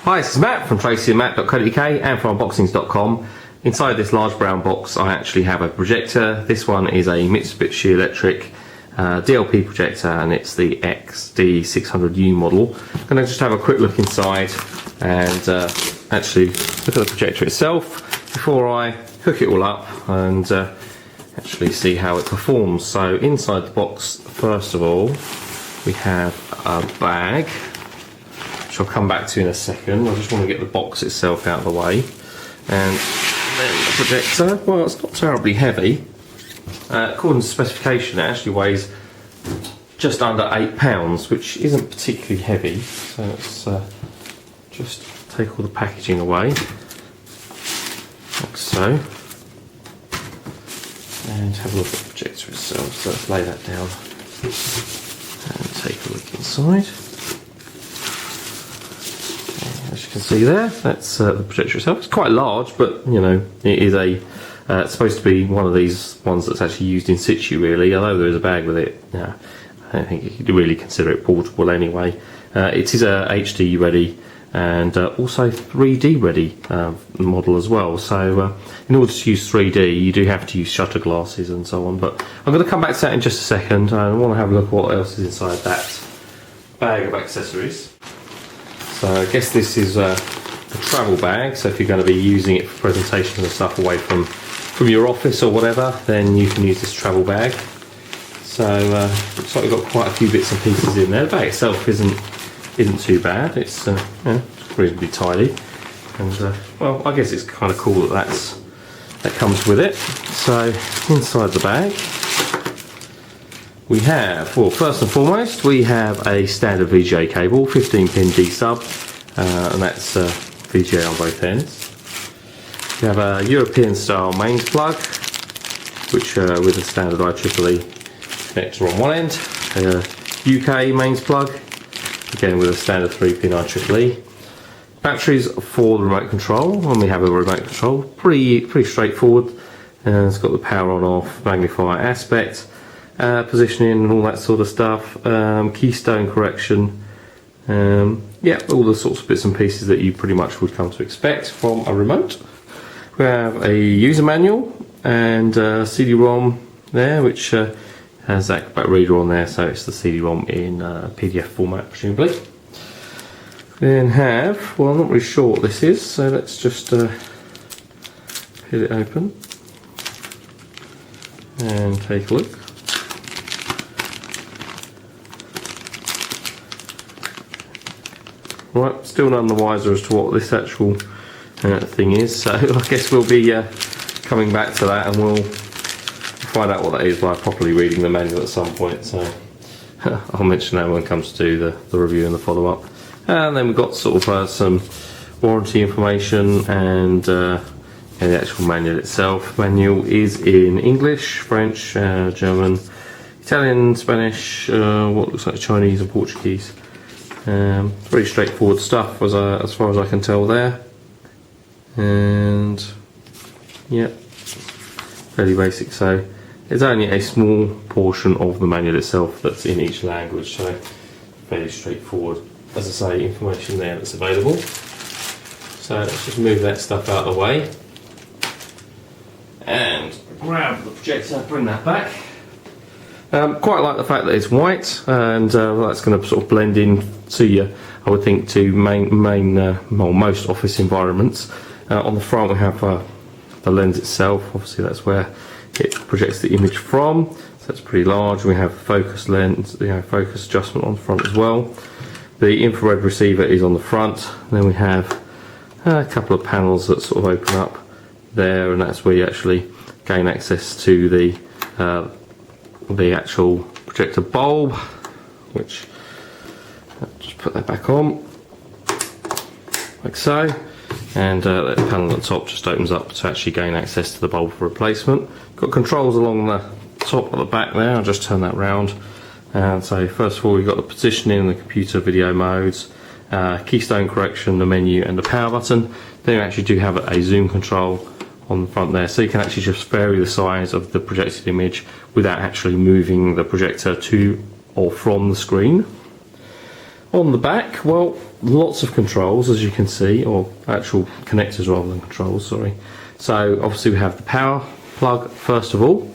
Hi, this is Matt from tracyandmatt.co.uk and from unboxings.com. Inside this large brown box I actually have a projector. This one is a Mutsubishi Electric DLP projector and it's the XD600U model. I'm going to just have a quick look inside and actually look at the projector itself before I hook it all up and actually see how it performs. So inside the box, first of all, we have a bag, which I'll come back to in a second. I just want to get the box itself out of the way. And then the projector, well, it's not terribly heavy. According to specification, it actually weighs just under 8 pounds, which isn't particularly heavy. So let's just take all the packaging away, like so. And have a look at the projector itself. So let's lay that down and take a look inside. As you can see there, that's the projector itself. It's quite large, but you know, it is it's supposed to be one of these ones that's actually used in situ, really. Although there is a bag with it, I don't think you could really consider it portable anyway. It is a HD ready and also 3D ready model as well. So in order to use 3D, you do have to use shutter glasses and so on. But I'm going to come back to that in just a second. I want to have a look at what else is inside that bag of accessories. So I guess this is a travel bag, so if you're going to be using it for presentations and stuff away from your office or whatever, then you can use this travel bag. So looks like we've got quite a few bits and pieces in there. The bag itself isn't too bad. It's reasonably tidy, and well, I guess it's kind of cool that that comes with it. So inside the bag we have, well, first and foremost, we have a standard VGA cable, 15-pin D sub, and that's VGA on both ends. We have a European style mains plug, which with a standard IEEE connector on one end, a UK mains plug, again with a standard 3-pin IEEE. Batteries for the remote control, and we have a remote control, pretty straightforward. It's got the power on off, magnify, aspect, positioning and all that sort of stuff, keystone correction, yeah, all the sorts of bits and pieces that you pretty much would come to expect from a remote. We have a user manual and a CD-ROM there, which has that Acrobat reader on there, so it's the CD-ROM in PDF format presumably. We then have, well, I'm not really sure what this is, so let's just peel it open and take a look. Right, still none the wiser as to what this actual thing is, so I guess we'll be coming back to that and we'll find out what that is by properly reading the manual at some point, so I'll mention that when it comes to the review and the follow-up. And then we've got sort of some warranty information and the actual manual itself. Manual is in English, French, German, Italian, Spanish, what looks like Chinese and Portuguese. Very straightforward stuff as far as I can tell there, and yeah, fairly basic. So it's only a small portion of the manual itself that's in each language, so fairly straightforward. As I say, information there that's available. So let's just move that stuff out of the way and grab the projector, bring that back. Quite like the fact that it's white, and well, that's going to sort of blend in to you, I would think, to most office environments. On the front we have the lens itself. Obviously that's where it projects the image from, so it's pretty large. We have focus lens, focus adjustment on the front as well. The infrared receiver is on the front. Then we have a couple of panels that sort of open up there, and that's where you actually gain access to the actual projector bulb, which I'll just put that back on like so, and that panel at the top just opens up to actually gain access to the bulb for replacement. Got controls along the top at the back there. I'll just turn that round. And so first of all, we've got the positioning, the computer video modes, keystone correction, the menu and the power button. Then you actually do have a zoom control on the front there, so you can actually just vary the size of the projected image without actually moving the projector to or from the screen. On the back, well, lots of controls, as you can see, or actual connectors rather than controls, sorry. So obviously we have the power plug first of all.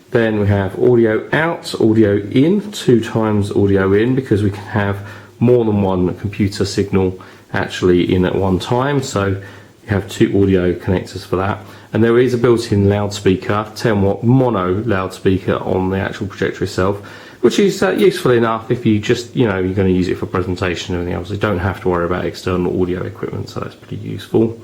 Then we have audio out, audio in, 2 times audio in, because we can have more than one computer signal actually in at one time. So you have 2 audio connectors for that. And there is a built-in loudspeaker, 10-watt mono loudspeaker on the actual projector itself, which is useful enough if you just, you're going to use it for presentation and everything else. You don't have to worry about external audio equipment, so that's pretty useful.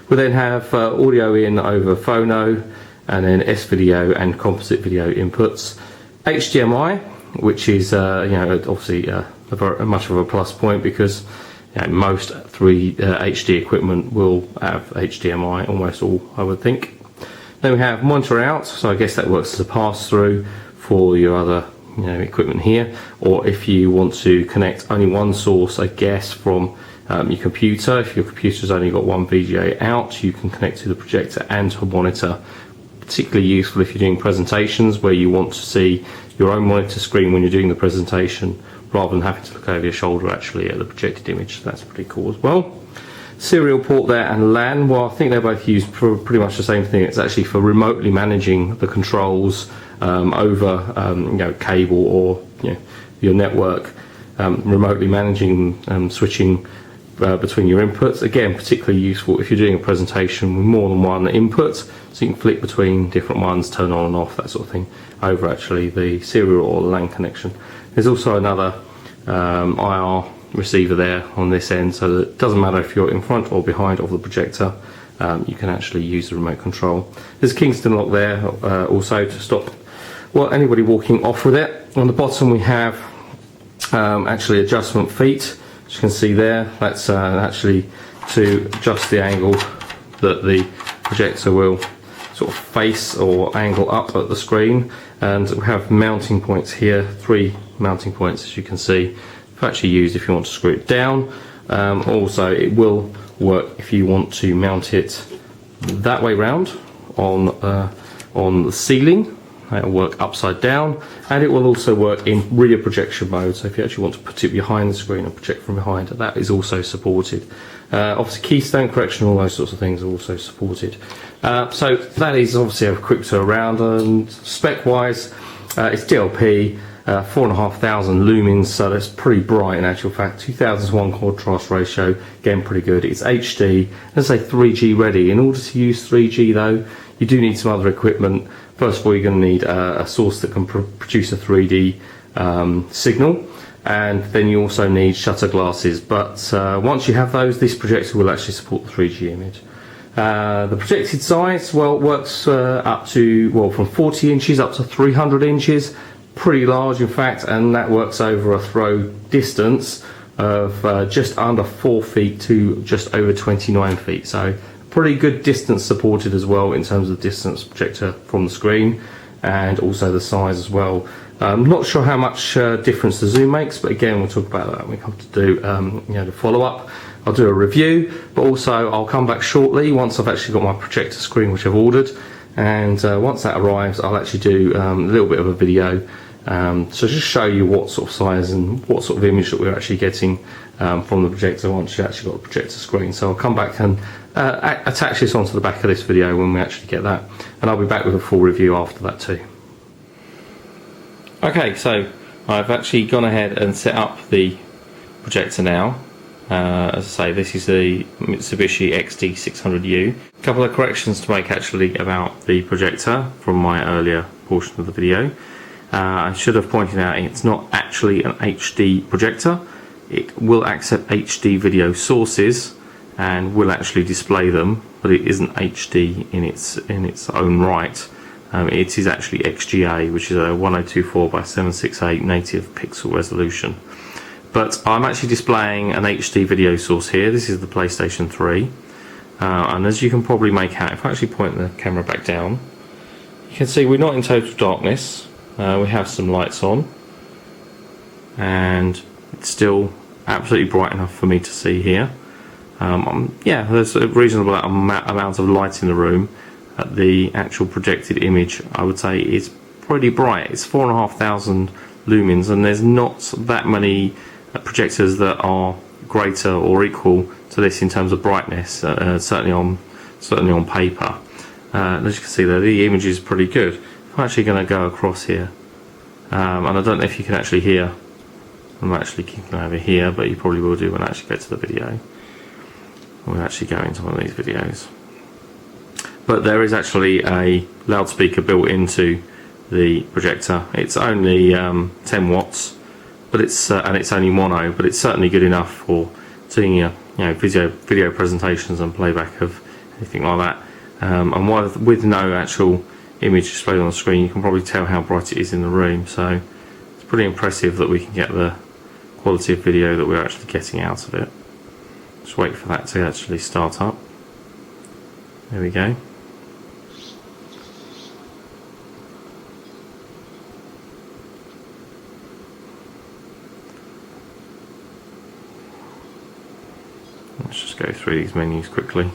We then have audio in over phono, and then S-video and composite video inputs. HDMI, which is obviously much of a plus point, because most HD equipment will have HDMI, almost all, I would think. Then we have monitor out, so I guess that works as a pass-through for your other equipment here, or if you want to connect only one source, I guess, from your computer. If your computer's only got one VGA out, you can connect to the projector and to a monitor. Particularly useful if you're doing presentations where you want to see your own monitor screen when you're doing the presentation, rather than having to look over your shoulder actually at the projected image. So that's pretty cool as well. Serial port there and LAN, well, I think they're both used for pretty much the same thing. It's actually for remotely managing the controls over cable or your network, remotely managing switching between your inputs. Again, particularly useful if you're doing a presentation with more than one input, so you can flick between different ones, turn on and off, that sort of thing, over actually the serial or LAN connection. There's also another IR receiver there on this end, so that it doesn't matter if you're in front or behind of the projector, you can actually use the remote control. There's a Kingston lock there also to stop anybody walking off with it. On the bottom we have actually adjustment feet, as you can see there. That's actually to adjust the angle that the projector will sort of face or angle up at the screen. And we have mounting points here, 3 mounting points, as you can see, actually used if you want to screw it down. Also it will work if you want to mount it that way round on the ceiling. It will work upside down, and it will also work in rear projection mode, so if you actually want to put it behind the screen and project from behind, that is also supported. Obviously keystone correction, all those sorts of things are also supported. So that is obviously a quick tour around, and spec wise it's DLP, 4,500 lumens, so that's pretty bright in actual fact. 2000:1 contrast ratio, again pretty good. It's HD, let's say 3G ready. In order to use 3G though, you do need some other equipment. First of all, you're going to need a source that can produce a 3D signal, and then you also need shutter glasses. But once you have those, this projector will actually support the 3G image. The projected size, well, works up to, from 40 inches up to 300 inches. Pretty large in fact, and that works over a throw distance of just under 4 feet to just over 29 feet. So pretty good distance supported as well in terms of distance projector from the screen, and also the size as well. Not sure how much difference the zoom makes, but again we'll talk about that when we come to do the follow-up. I'll do a review, but also I'll come back shortly once I've actually got my projector screen which I've ordered, and once that arrives I'll actually do a little bit of a video, so just show you what sort of size and what sort of image that we're actually getting from the projector once you actually got the projector screen. So I'll come back and attach this onto the back of this video when we actually get that, and I'll be back with a full review after that too. Okay, so I've actually gone ahead and set up the projector now. As I say, this is the Mutsubishi XD600U. A couple of corrections to make actually about the projector from my earlier portion of the video. I should have pointed out it's not actually an HD projector. It will accept HD video sources and will actually display them, but it isn't HD in its own right. It is actually XGA, which is a 1024 by 768 native pixel resolution. But I'm actually displaying an HD video source here. This is the PlayStation 3, and as you can probably make out, if I actually point the camera back down, you can see we're not in total darkness. We have some lights on, and it's still absolutely bright enough for me to see here. Yeah, there's a reasonable amount of light in the room. The actual projected image, I would say, is pretty bright. It's 4,500 lumens, and there's not that many projectors that are greater or equal to this in terms of brightness, certainly on paper. As you can see there, the image is pretty good. I'm actually going to go across here, and I don't know if you can actually hear. I'm actually keeping over here, but you probably will do when I actually go to the video. We'll actually go into one of these videos. But there is actually a loudspeaker built into the projector. It's only 10 watts, but it's and it's only mono, but it's certainly good enough for doing your video presentations and playback of anything like that. And with no actual image displayed on the screen, you can probably tell how bright it is in the room. So it's pretty impressive that we can get the quality of video that we're actually getting out of it. Just wait for that to actually start up. There we go. Let's just go through these menus quickly.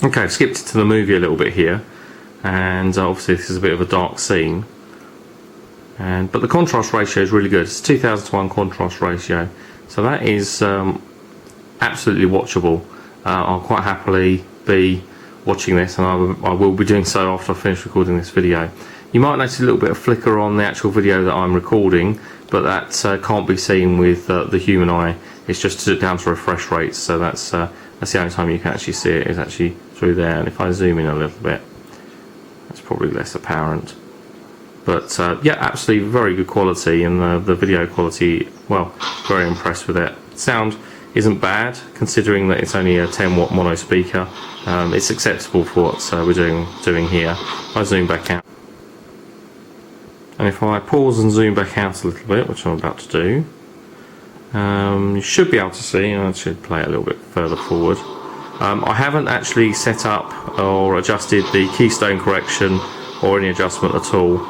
Okay, I've skipped to the movie a little bit here, and obviously this is a bit of a dark scene, but the contrast ratio is really good. It's 2000:1 contrast ratio, so that is absolutely watchable. I'll quite happily be watching this, and I will be doing so after I finish recording this video. You might notice a little bit of flicker on the actual video that I'm recording, but that can't be seen with the human eye. It's just down to refresh rates, so that's the only time you can actually see it, is actually through there. And if I zoom in a little bit, that's probably less apparent. But yeah, absolutely very good quality, and the video quality, well, very impressed with it. Sound isn't bad, considering that it's only a 10 watt mono speaker. It's acceptable for what we're doing here. If I zoom back out, and if I pause and zoom back out a little bit, which I'm about to do, you should be able to see, and I should play it a little bit further forward. I haven't actually set up or adjusted the keystone correction or any adjustment at all,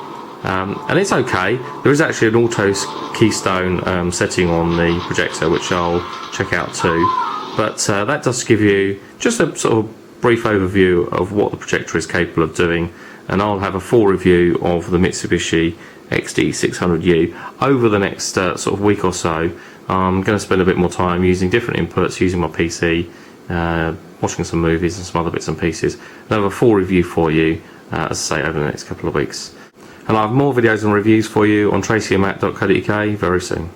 and it's okay. There is actually an auto keystone setting on the projector, which I'll check out too, but that does give you just a sort of brief overview of what the projector is capable of doing, and I'll have a full review of the Mutsubishi XD600U over the next sort of week or so. I'm going to spend a bit more time using different inputs, using my PC, watching some movies and some other bits and pieces, and I'll have a full review for you, as I say, over the next couple of weeks. And I'll have more videos and reviews for you on tracyandmatt.co.uk very soon.